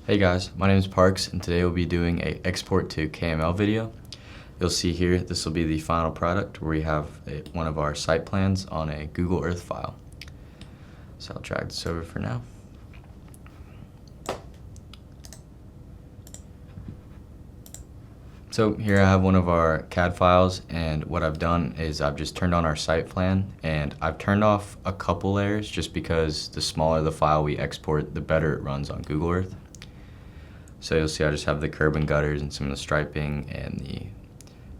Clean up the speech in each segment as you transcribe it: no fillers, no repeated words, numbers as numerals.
Hey guys, my name is Parks and today we'll be doing a export to KML video. You'll see here this will be the final product where we have one of our site plans on a Google Earth file. So I'll drag this over for now. So here I have one of our CAD files, and what I've done is I've just turned on our site plan and I've turned off a couple layers just because the smaller the file we export, the better it runs on Google Earth. So you'll see I just have the curb and gutters and some of the striping and the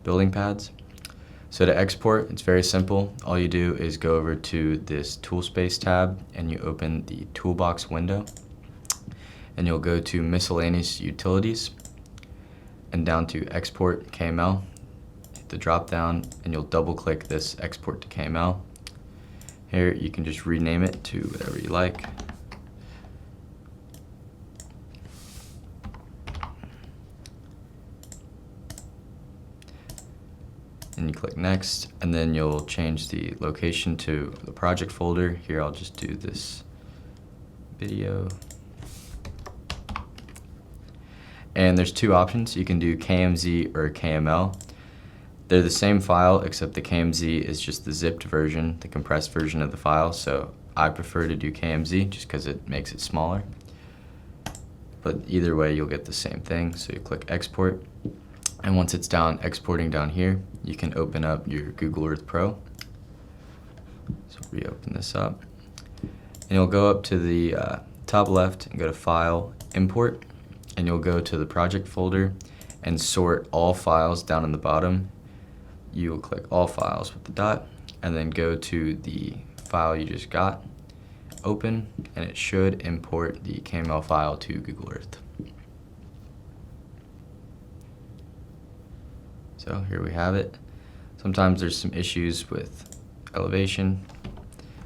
building pads. So to export, it's very simple. All you do is go over to this tool space tab and you open the toolbox window and you'll go to miscellaneous utilities and down to export KML. Hit the drop down and you'll double click this export to KML. Here you can just rename it to whatever you like. And you click next, and then you'll change the location to the project folder. Here I'll just do this video. And there's two options. You can do KMZ or KML. They're the same file, except the KMZ is just the zipped version, the compressed version of the file. So I prefer to do KMZ just because it makes it smaller. But either way, you'll get the same thing. So you click export. And once it's done exporting down here, you can open up your Google Earth Pro. So reopen this up. And you'll go up to the top left and go to File, Import. And you'll go to the project folder and sort all files down in the bottom. You will click all files with the dot and then go to the file you just got, open, and it should import the KML file to Google Earth. So here we have it. Sometimes there's some issues with elevation,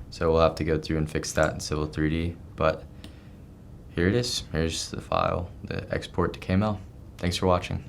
so we'll have to go through and fix that in Civil 3D, but here it is. Here's the file, the export to KML. Thanks for watching.